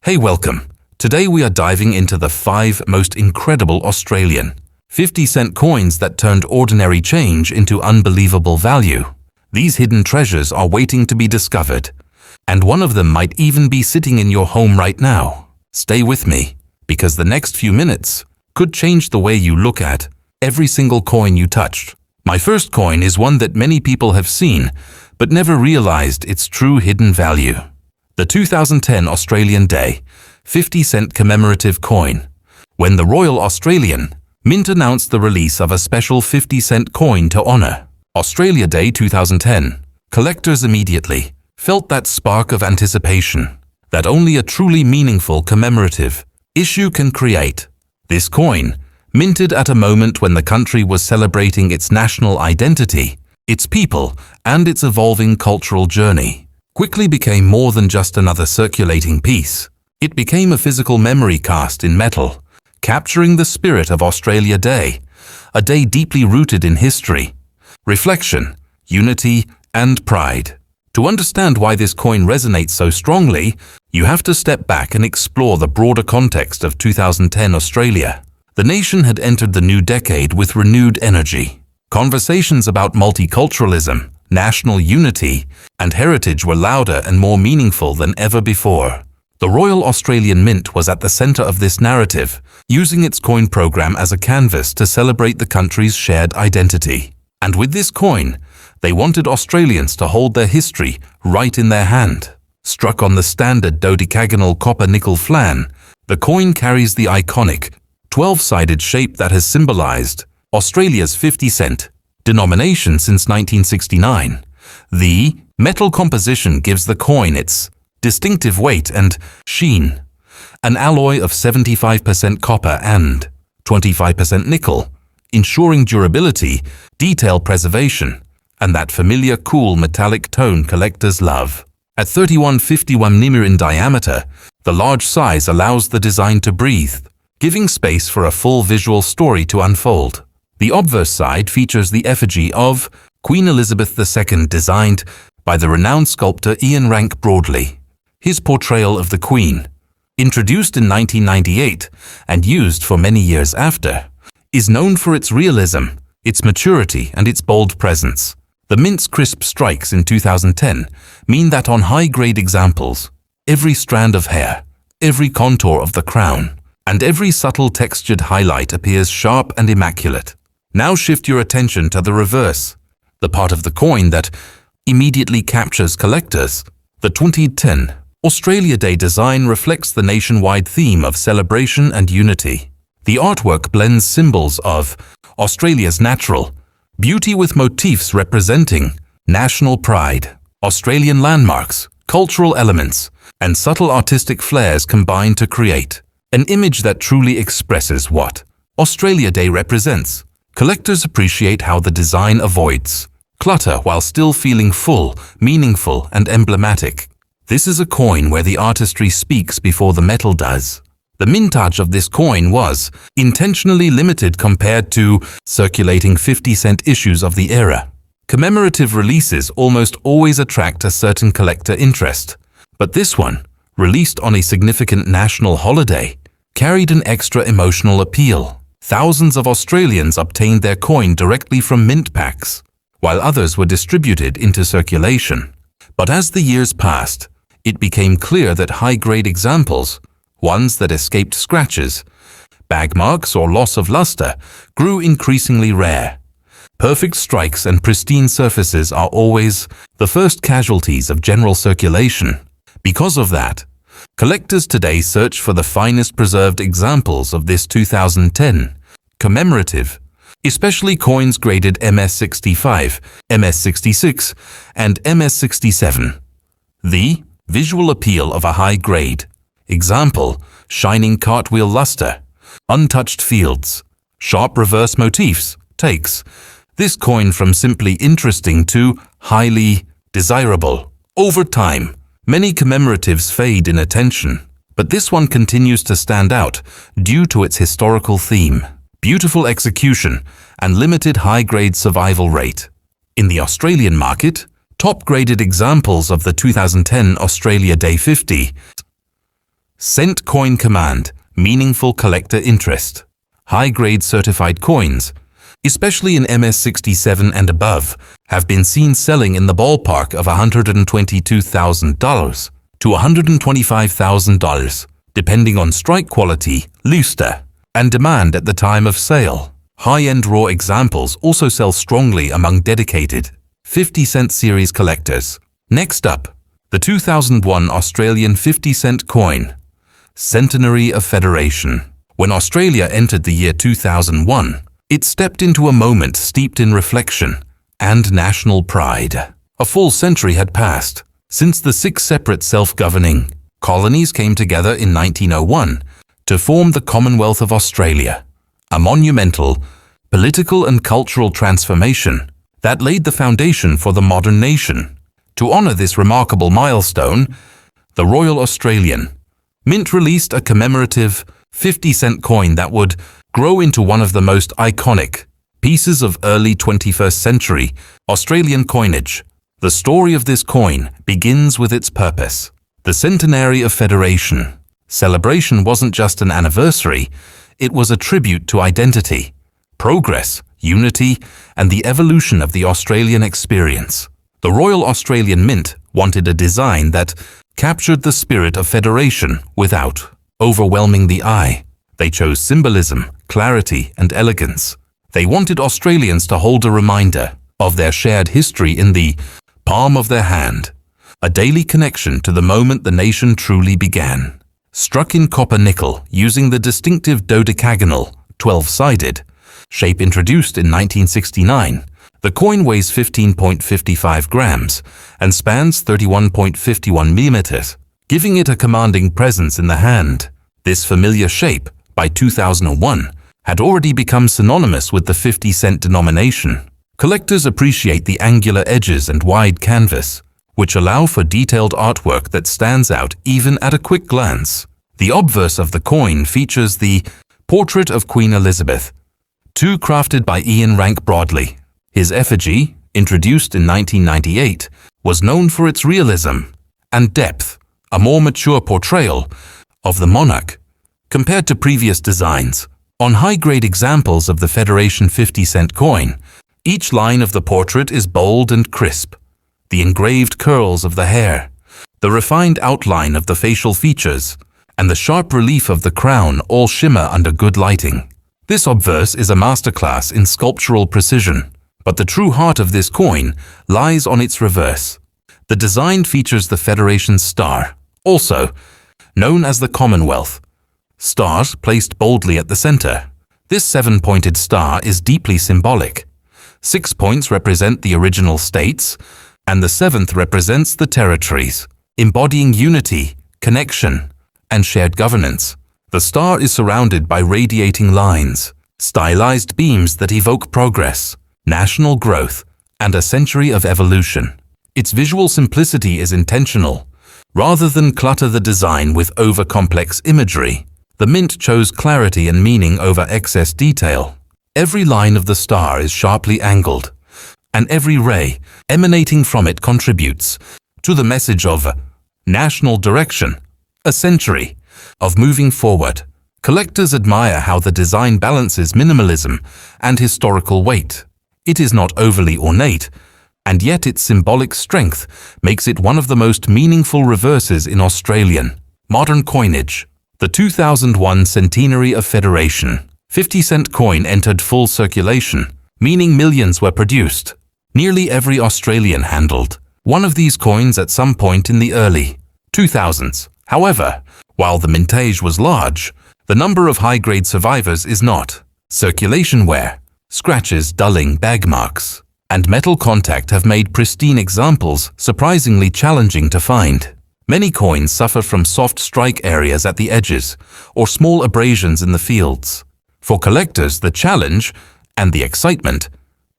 Hey, welcome. Today we are diving into the 5 most incredible Australian 50-cent coins that turned ordinary change into unbelievable value. These hidden treasures are waiting to be discovered, and one of them might even be sitting in your home right now. Stay with me, because the next few minutes could change the way you look at every single coin you touched. My first coin is one that many people have seen, but never realized its true hidden value. The 2010 Australian Day 50-cent commemorative coin. When the Royal Australian Mint announced the release of a special 50-cent coin to honor Australia Day 2010, collectors immediately felt that spark of anticipation that only a truly meaningful commemorative issue can create. This coin, minted at a moment when the country was celebrating its national identity, its people, and its evolving cultural journey, quickly became more than just another circulating piece. It became a physical memory cast in metal, capturing the spirit of Australia Day, a day deeply rooted in history, reflection, unity, and pride. To understand why this coin resonates so strongly, you have to step back and explore the broader context of 2010 Australia. The nation had entered the new decade with renewed energy. Conversations about multiculturalism, national unity, and heritage were louder and more meaningful than ever before. The Royal Australian Mint was at the centre of this narrative, using its coin program as a canvas to celebrate the country's shared identity. And with this coin, they wanted Australians to hold their history right in their hand. Struck on the standard dodecagonal copper-nickel flan, the coin carries the iconic 12-sided shape that has symbolised Australia's 50-cent denomination since 1969. The metal composition gives the coin its distinctive weight and sheen, an alloy of 75% copper and 25% nickel, ensuring durability, detail preservation, and that familiar cool metallic tone collectors love. At 31.51 mm in diameter, the large size allows the design to breathe, giving space for a full visual story to unfold. The obverse side features the effigy of Queen Elizabeth II, designed by the renowned sculptor Ian Rank Broadley. His portrayal of the Queen, introduced in 1998 and used for many years after, is known for its realism, its maturity, and its bold presence. The Mint's crisp strikes in 2010 mean that on high-grade examples, every strand of hair, every contour of the crown, and every subtle textured highlight appears sharp and immaculate. Now shift your attention to the reverse, the part of the coin that immediately captures collectors. The 2010 Australia Day design reflects the nationwide theme of celebration and unity. The artwork blends symbols of Australia's natural beauty with motifs representing national pride. Australian landmarks, cultural elements, and subtle artistic flares combine to create an image that truly expresses what Australia Day represents. Collectors appreciate how the design avoids clutter while still feeling full, meaningful, and emblematic. This is a coin where the artistry speaks before the metal does. The mintage of this coin was intentionally limited compared to circulating 50-cent issues of the era. Commemorative releases almost always attract a certain collector interest, but this one, released on a significant national holiday, carried an extra emotional appeal. Thousands of Australians obtained their coin directly from mint packs, while others were distributed into circulation. But as the years passed, it became clear that high-grade examples, ones that escaped scratches, bag marks, or loss of luster, grew increasingly rare. Perfect strikes and pristine surfaces are always the first casualties of general circulation. Because of that, collectors today search for the finest preserved examples of this 2010 commemorative, especially coins graded MS65, MS66, and MS67. The visual appeal of a high-grade example, shining cartwheel luster, untouched fields, sharp reverse motifs, takes this coin from simply interesting to highly desirable. Over time, many commemoratives fade in attention, but this one continues to stand out due to its historical theme, beautiful execution, and limited high-grade survival rate. In the Australian market, top-graded examples of the 2010 Australia Day 50 Cent coin command, meaningful collector interest. High-grade certified coins, especially in MS67 and above, have been seen selling in the ballpark of $122,000 to $125,000, depending on strike quality, lustre, and demand at the time of sale. High-end raw examples also sell strongly among dedicated 50-cent series collectors. Next up, the 2001 Australian 50-cent coin, Centenary of Federation. When Australia entered the year 2001, it stepped into a moment steeped in reflection and national pride. A full century had passed since the 6 separate self-governing colonies came together in 1901 to form the Commonwealth of Australia, a monumental political and cultural transformation that laid the foundation for the modern nation. To honour this remarkable milestone, the Royal Australian Mint released a commemorative 50-cent coin that would grow into one of the most iconic pieces of early 21st century Australian coinage. The story of this coin begins with its purpose. The Centenary of Federation celebration wasn't just an anniversary, it was a tribute to identity, progress, unity, and the evolution of the Australian experience. The Royal Australian Mint wanted a design that captured the spirit of federation without overwhelming the eye. They chose symbolism, clarity, and elegance. They wanted Australians to hold a reminder of their shared history in the palm of their hand, a daily connection to the moment the nation truly began. Struck in copper nickel using the distinctive dodecagonal, 12-sided, shape introduced in 1969, the coin weighs 15.55 grams and spans 31.51 millimeters, giving it a commanding presence in the hand. This familiar shape, by 2001, had already become synonymous with the 50-cent denomination. Collectors appreciate the angular edges and wide canvas, which allow for detailed artwork that stands out even at a quick glance. The obverse of the coin features the portrait of Queen Elizabeth II, crafted by Ian Rank Broadley. His effigy, introduced in 1998, was known for its realism and depth, a more mature portrayal of the monarch compared to previous designs. On high-grade examples of the Federation 50-cent coin, each line of the portrait is bold and crisp. The engraved curls of the hair, the refined outline of the facial features, and the sharp relief of the crown all shimmer under good lighting. This obverse is a masterclass in sculptural precision, but the true heart of this coin lies on its reverse. The design features the Federation's star, also known as the Commonwealth. Stars placed boldly at the center. This 7-pointed star is deeply symbolic. 6 points represent the original states, and the 7th represents the territories, embodying unity, connection, and shared governance. The star is surrounded by radiating lines, stylized beams that evoke progress, national growth, and a century of evolution. Its visual simplicity is intentional. Rather than clutter the design with over-complex imagery, the Mint chose clarity and meaning over excess detail. Every line of the star is sharply angled, and every ray emanating from it contributes to the message of national direction, a century of moving forward. Collectors admire how the design balances minimalism and historical weight. It is not overly ornate, and yet its symbolic strength makes it one of the most meaningful reverses in Australian modern coinage. The 2001 Centenary of Federation 50-cent coin entered full circulation, meaning millions were produced. Nearly every Australian handled one of these coins at some point in the early 2000s. However, while the mintage was large, the number of high-grade survivors is not. Circulation wear, scratches, dulling, bag marks, and metal contact have made pristine examples surprisingly challenging to find. Many coins suffer from soft strike areas at the edges or small abrasions in the fields. For collectors, the challenge and the excitement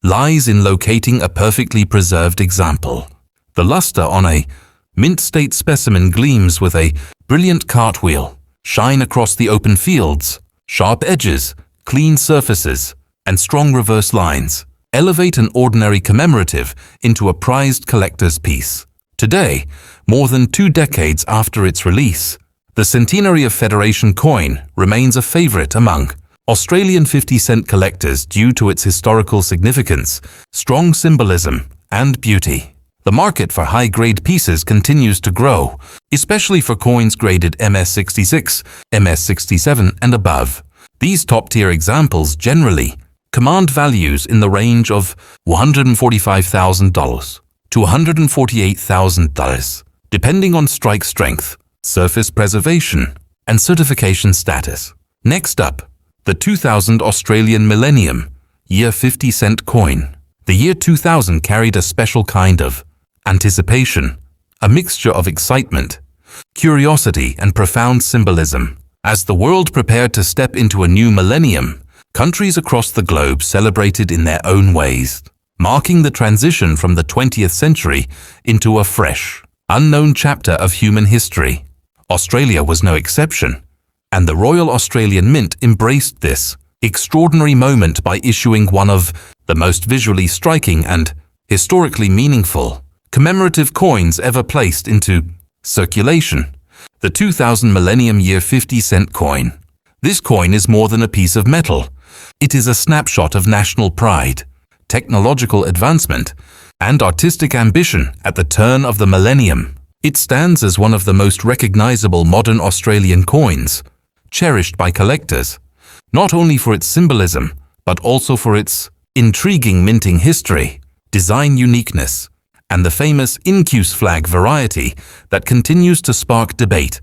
lies in locating a perfectly preserved example. The luster on a mint state specimen gleams with a brilliant cartwheel, shine across the open fields. Sharp edges, clean surfaces, and strong reverse lines elevate an ordinary commemorative into a prized collector's piece. Today, more than 2 decades after its release, The Centenary of Federation coin remains a favorite among Australian 50-cent collectors due to its historical significance, strong symbolism, and beauty. The market for high-grade pieces continues to grow, especially for coins graded MS66, MS67, and above. These top-tier examples generally command values in the range of $145,000 to $148,000, depending on strike strength, surface preservation, and certification status. Next up, the 2000 Australian Millennium, year 50-cent coin. The year 2000 carried a special kind of anticipation, a mixture of excitement, curiosity, and profound symbolism. As the world prepared to step into a new millennium, countries across the globe celebrated in their own ways, marking the transition from the 20th century into a fresh, unknown chapter of human history. Australia was no exception, and the Royal Australian Mint embraced this extraordinary moment by issuing one of the most visually striking and historically meaningful commemorative coins ever placed into circulation, the 2000 Millennium Year 50-cent coin. This coin is more than a piece of metal. It is a snapshot of national pride, technological advancement, and artistic ambition at the turn of the millennium. It stands as one of the most recognizable modern Australian coins, cherished by collectors, not only for its symbolism, but also for its intriguing minting history, design uniqueness, and the famous incuse flag variety that continues to spark debate,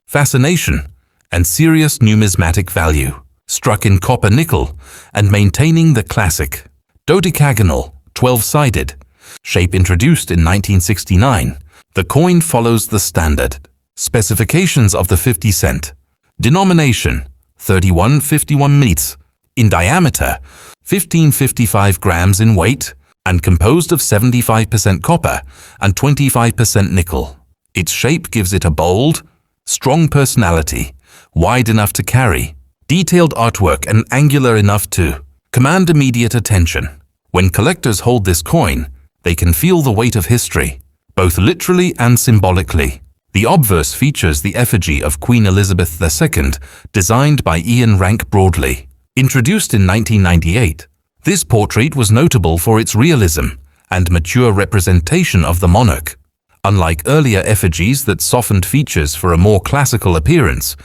fascination, and serious numismatic value. Struck in copper nickel and maintaining the classic dodecagonal, 12-sided shape introduced in 1969, the coin follows the standard specifications of the 50 cent. Denomination 3151 minutes, in diameter 1555 grams in weight, and composed of 75% copper and 25% nickel. Its shape gives it a bold, strong personality, wide enough to carry, detailed artwork, and angular enough to command immediate attention. When collectors hold this coin, they can feel the weight of history, both literally and symbolically. The obverse features the effigy of Queen Elizabeth II, designed by Ian Rank Broadley. Introduced in 1998, this portrait was notable for its realism and mature representation of the monarch. Unlike earlier effigies that softened features for a more classical appearance,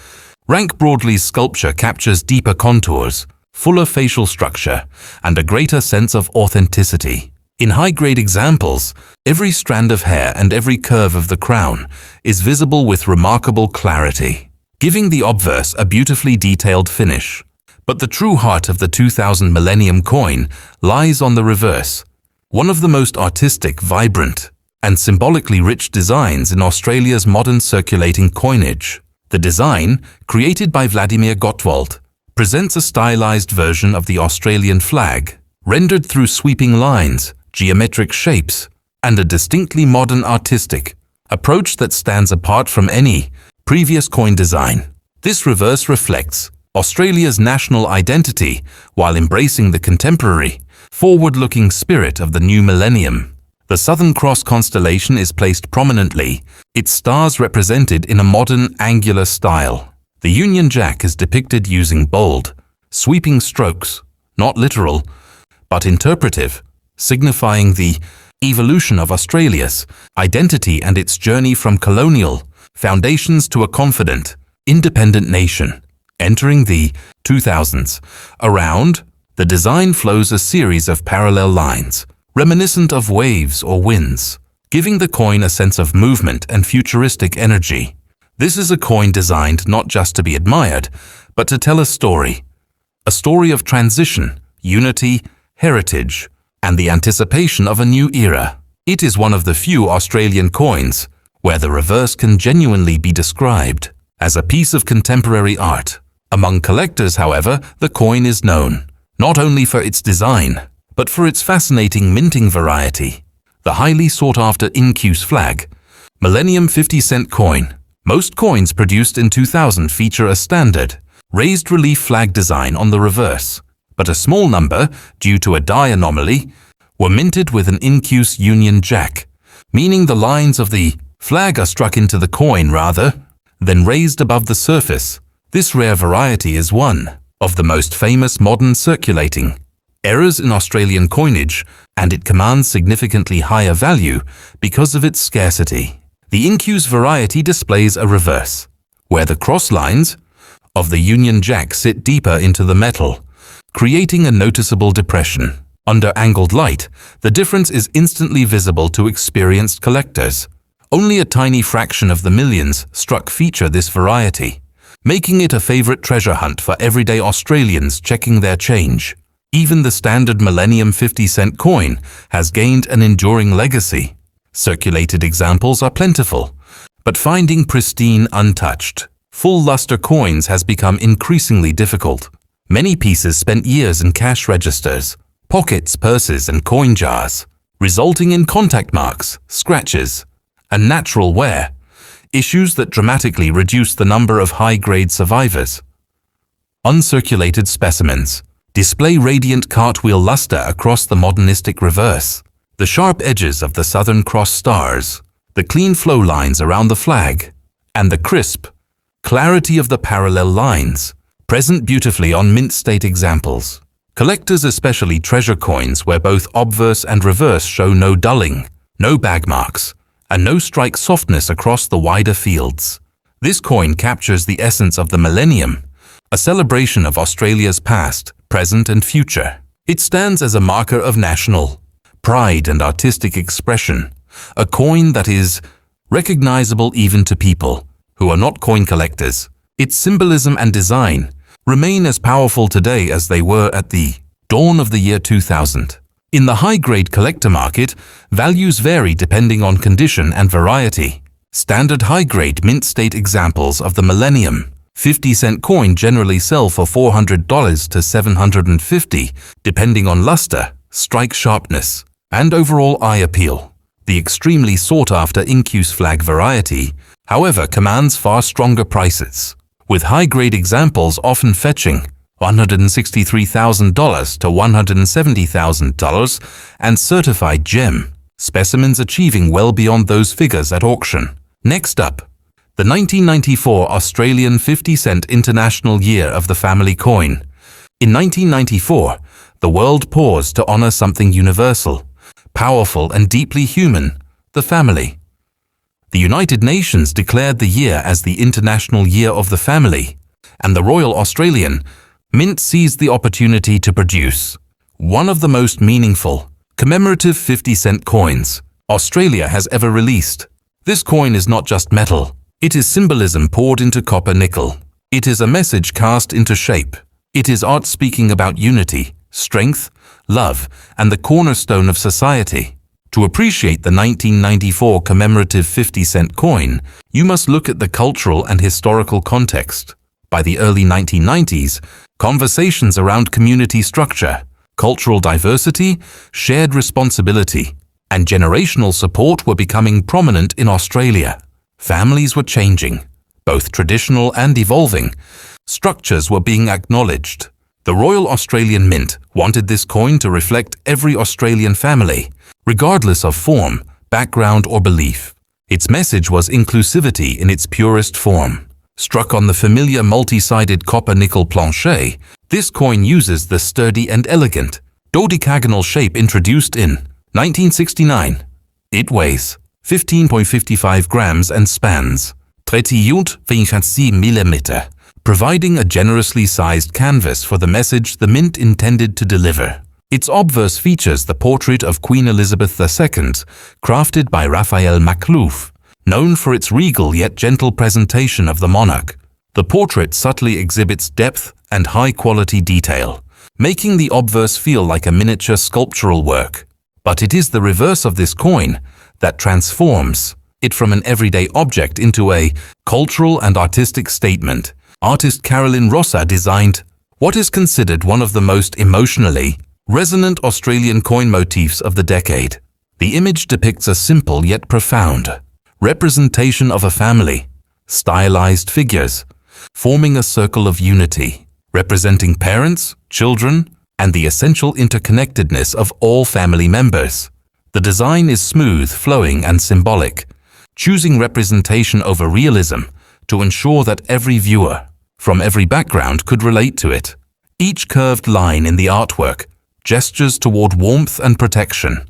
Rank Broadley's sculpture captures deeper contours, fuller facial structure, and a greater sense of authenticity. In high-grade examples, every strand of hair and every curve of the crown is visible with remarkable clarity, giving the obverse a beautifully detailed finish. But the true heart of the 2000 Millennium coin lies on the reverse, one of the most artistic, vibrant, and symbolically rich designs in Australia's modern circulating coinage. The design, created by Vladimir Gottwald, presents a stylized version of the Australian flag, rendered through sweeping lines, geometric shapes, and a distinctly modern artistic approach that stands apart from any previous coin design. This reverse reflects Australia's national identity while embracing the contemporary, forward-looking spirit of the new millennium. The Southern Cross constellation is placed prominently, its stars represented in a modern angular style. The Union Jack is depicted using bold, sweeping strokes, not literal, but interpretive, signifying the evolution of Australia's identity and its journey from colonial foundations to a confident, independent nation. Entering the 2000s, around the design flows a series of parallel lines, reminiscent of waves or winds, giving the coin a sense of movement and futuristic energy. This is a coin designed not just to be admired, but to tell a story of transition, unity, heritage, and the anticipation of a new era. It is one of the few Australian coins where the reverse can genuinely be described as a piece of contemporary art. Among collectors, however, the coin is known not only for its design, but for its fascinating minting variety. The highly sought-after incuse flag, Millennium 50-cent coin. Most coins produced in 2000 feature a standard, raised relief flag design on the reverse, but a small number, due to a die anomaly, were minted with an incuse Union Jack, meaning the lines of the flag are struck into the coin rather then raised above the surface. This rare variety is one of the most famous modern circulating errors in Australian coinage, and it commands significantly higher value because of its scarcity. The incuse variety displays a reverse, where the cross lines of the Union Jack sit deeper into the metal, creating a noticeable depression. Under angled light, the difference is instantly visible to experienced collectors. Only a tiny fraction of the millions struck feature this variety, making it a favorite treasure hunt for everyday Australians checking their change. Even the standard Millennium 50-cent coin has gained an enduring legacy. Circulated examples are plentiful, but finding pristine, untouched, full luster coins has become increasingly difficult. Many pieces spent years in cash registers, pockets, purses, and coin jars, resulting in contact marks, scratches, and natural wear, issues that dramatically reduce the number of high-grade survivors. Uncirculated specimens display radiant cartwheel luster across the modernistic reverse, the sharp edges of the Southern Cross stars, the clean flow lines around the flag, and the crisp clarity of the parallel lines, present beautifully on mint state examples. Collectors especially treasure coins where both obverse and reverse show no dulling, no bag marks, and no strike softness across the wider fields. This coin captures the essence of the Millennium, a celebration of Australia's past, present, and future. It stands as a marker of national pride and artistic expression, a coin that is recognizable even to people who are not coin collectors. Its symbolism and design remain as powerful today as they were at the dawn of the year 2000. In the high-grade collector market, values vary depending on condition and variety. Standard high-grade mint state examples of the Millennium 50-cent coin generally sell for $400 to $750, depending on luster, strike sharpness, and overall eye appeal. The extremely sought-after incuse flag variety, however, commands far stronger prices, with high-grade examples often fetching $163,000 to $170,000 and certified gem specimens achieving well beyond those figures at auction. Next up, the 1994 Australian 50-cent International Year of the Family coin. In 1994, the world paused to honor something universal, powerful, and deeply human: the family. The United Nations declared the year as the International Year of the Family, and the Royal Australian Mint seized the opportunity to produce one of the most meaningful, commemorative 50-cent coins Australia has ever released. This coin is not just metal. It is symbolism poured into copper nickel. It is a message cast into shape. It is art speaking about unity, strength, love, and the cornerstone of society. To appreciate the 1994 commemorative 50-cent coin, you must look at the cultural and historical context. By the early 1990s, conversations around community structure, cultural diversity, shared responsibility, and generational support were becoming prominent in Australia. Families were changing, both traditional and evolving. Structures were being acknowledged. The Royal Australian Mint wanted this coin to reflect every Australian family, regardless of form, background, or belief. Its message was inclusivity in its purest form. Struck on the familiar multi-sided copper-nickel planchet, this coin uses the sturdy and elegant dodecagonal shape introduced in 1969. It weighs 15.55 grams and spans 31.56 mm, providing a generously sized canvas for the message the Mint intended to deliver. Its obverse features the portrait of Queen Elizabeth II, crafted by Raphael Maklouf, known for its regal yet gentle presentation of the monarch. The portrait subtly exhibits depth and high-quality detail, making the obverse feel like a miniature sculptural work. But it is the reverse of this coin that transforms it from an everyday object into a cultural and artistic statement. Artist Carolyn Rossa designed what is considered one of the most emotionally resonant Australian coin motifs of the decade. The image depicts a simple yet profound representation of a family, stylized figures, forming a circle of unity, representing parents, children, and the essential interconnectedness of all family members. The design is smooth, flowing, and symbolic, choosing representation over realism to ensure that every viewer, from every background, could relate to it. Each curved line in the artwork gestures toward warmth and protection,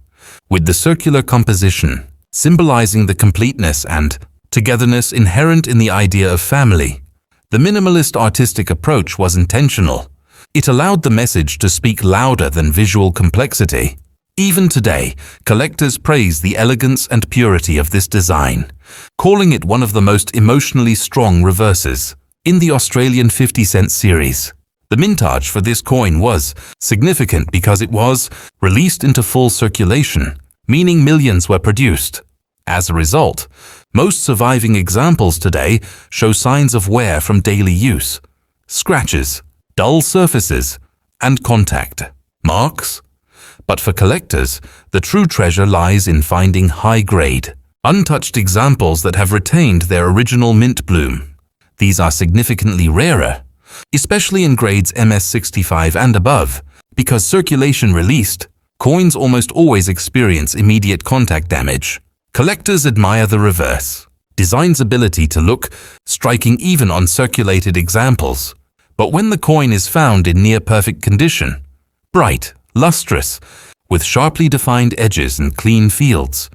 with the circular composition symbolizing the completeness and togetherness inherent in the idea of family. The minimalist artistic approach was intentional. It allowed the message to speak louder than visual complexity. Even today, collectors praise the elegance and purity of this design, calling it one of the most emotionally strong reverses in the Australian 50-cent series. The mintage for this coin was significant because it was released into full circulation, meaning millions were produced. As a result, most surviving examples today show signs of wear from daily use, scratches, dull surfaces, and contact marks. But for collectors, the true treasure lies in finding high-grade, untouched examples that have retained their original mint bloom. These are significantly rarer, especially in grades MS65 and above, because circulation released, coins almost always experience immediate contact damage. Collectors admire the reverse, design's ability to look striking even on circulated examples. But when the coin is found in near-perfect condition, bright, lustrous, with sharply defined edges and clean fields,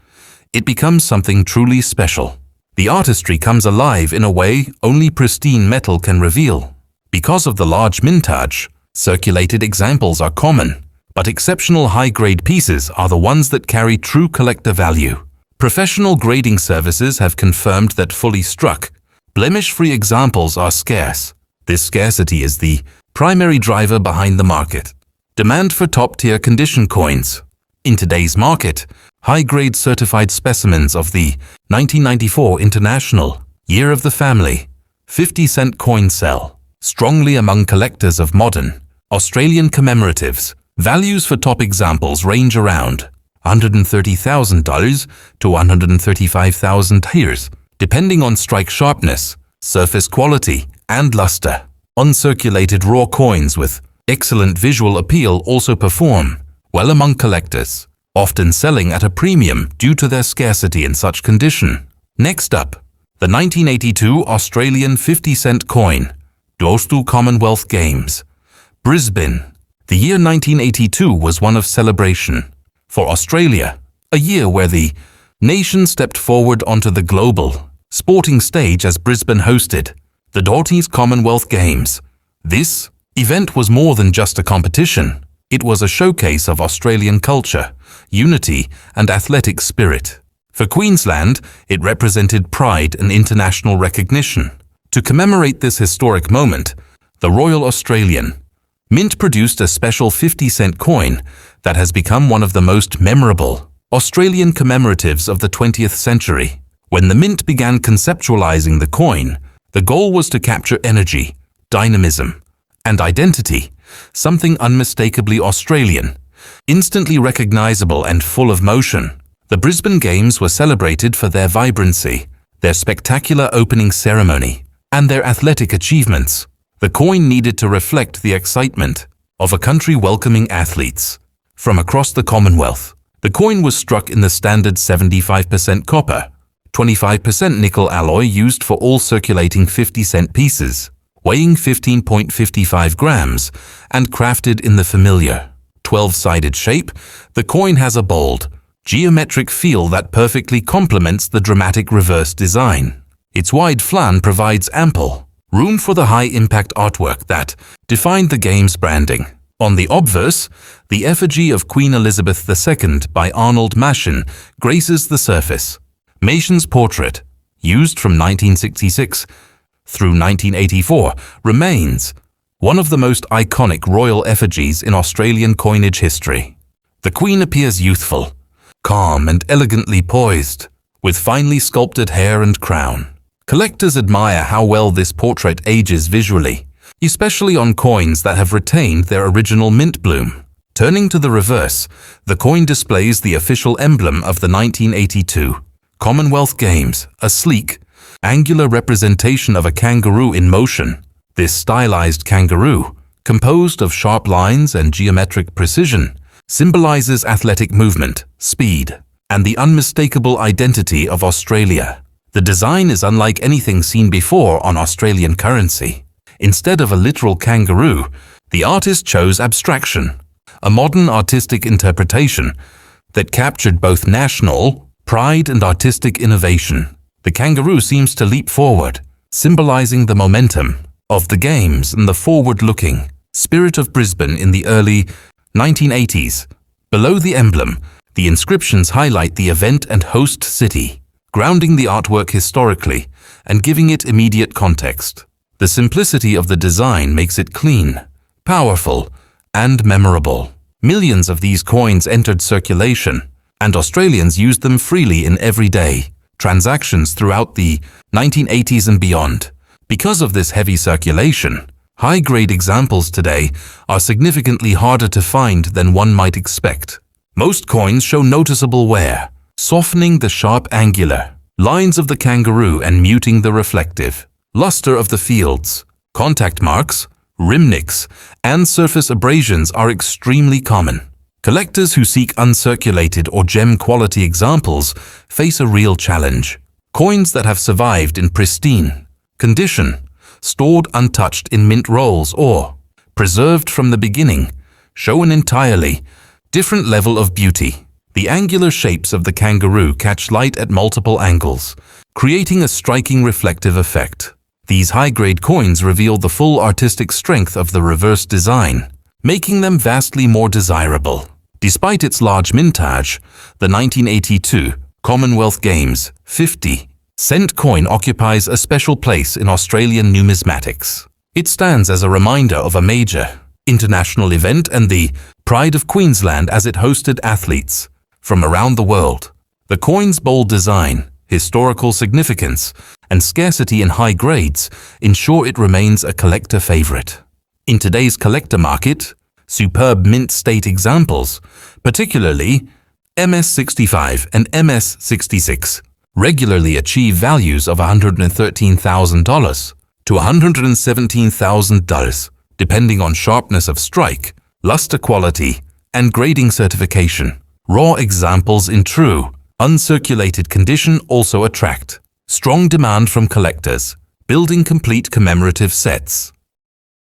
it becomes something truly special. The artistry comes alive in a way only pristine metal can reveal. Because of the large mintage, circulated examples are common, but exceptional high-grade pieces are the ones that carry true collector value. Professional grading services have confirmed that fully struck, blemish-free examples are scarce. This scarcity is the primary driver behind the market. Demand for top-tier condition coins. In today's market, high-grade certified specimens of the 1994 International Year of the Family 50-cent coin sell strongly among collectors of modern Australian commemoratives. Values for top examples range around $130,000 to $135,000, depending on strike sharpness, surface quality, and luster. Uncirculated raw coins with excellent visual appeal also perform well among collectors, often selling at a premium due to their scarcity in such condition. Next up, the 1982 Australian 50-cent coin goes to Commonwealth Games, Brisbane. The year 1982 was one of celebration for Australia, a year where the nation stepped forward onto the global sporting stage as Brisbane hosted the Doughty's Commonwealth Games. This event was more than just a competition. It was a showcase of Australian culture, unity, and athletic spirit. For Queensland, it represented pride and international recognition. To commemorate this historic moment, the Royal Australian Mint produced a special 50-cent coin that has become one of the most memorable Australian commemoratives of the 20th century. When the Mint began conceptualizing the coin, the goal was to capture energy, dynamism, and identity, something unmistakably Australian, instantly recognizable and full of motion. The Brisbane Games were celebrated for their vibrancy, their spectacular opening ceremony, and their athletic achievements. The coin needed to reflect the excitement of a country welcoming athletes from across the Commonwealth. The coin was struck in the standard 75% copper, 25% nickel alloy used for all circulating 50-cent pieces, weighing 15.55 grams, and crafted in the familiar 12-sided shape. The coin has a bold, geometric feel that perfectly complements the dramatic reverse design. Its wide flange provides ample room for the high-impact artwork that defined the game's branding. On the obverse, the effigy of Queen Elizabeth II by Arnold Machen graces the surface. Machen's portrait, used from 1966 through 1984, remains one of the most iconic royal effigies in Australian coinage history. The Queen appears youthful, calm and elegantly poised, with finely sculpted hair and crown. Collectors admire how well this portrait ages visually, especially on coins that have retained their original mint bloom. Turning to the reverse, the coin displays the official emblem of the 1982 Commonwealth Games, a sleek, angular representation of a kangaroo in motion. This stylized kangaroo, composed of sharp lines and geometric precision, symbolizes athletic movement, speed, and the unmistakable identity of Australia. The design is unlike anything seen before on Australian currency. Instead of a literal kangaroo, the artist chose abstraction, a modern artistic interpretation that captured both national pride and artistic innovation. The kangaroo seems to leap forward, symbolizing the momentum of the Games and the forward-looking spirit of Brisbane in the early 1980s. Below the emblem, the inscriptions highlight the event and host city, grounding the artwork historically and giving it immediate context. The simplicity of the design makes it clean, powerful, and memorable. Millions of these coins entered circulation, and Australians used them freely in everyday transactions throughout the 1980s and beyond. Because of this heavy circulation, high-grade examples today are significantly harder to find than one might expect. Most coins show noticeable wear, softening the sharp angular lines of the kangaroo and muting the reflective luster of the fields. Contact marks, rim nicks, and surface abrasions are extremely common. Collectors who seek uncirculated or gem-quality examples face a real challenge. Coins that have survived in pristine condition, stored untouched in mint rolls, or preserved from the beginning, show an entirely different level of beauty. The angular shapes of the kangaroo catch light at multiple angles, creating a striking reflective effect. These high-grade coins reveal the full artistic strength of the reverse design, making them vastly more desirable. Despite its large mintage, the 1982 Commonwealth Games 50-cent coin occupies a special place in Australian numismatics. It stands as a reminder of a major international event and the pride of Queensland as it hosted athletes from around the world. The coin's bold design, historical significance, and scarcity in high grades ensure it remains a collector favorite. In today's collector market, superb mint state examples, particularly MS65 and MS66, regularly achieve values of $113,000 to $117,000, depending on sharpness of strike, luster quality, and grading certification. Raw examples in true, uncirculated condition also attract strong demand from collectors, building complete commemorative sets.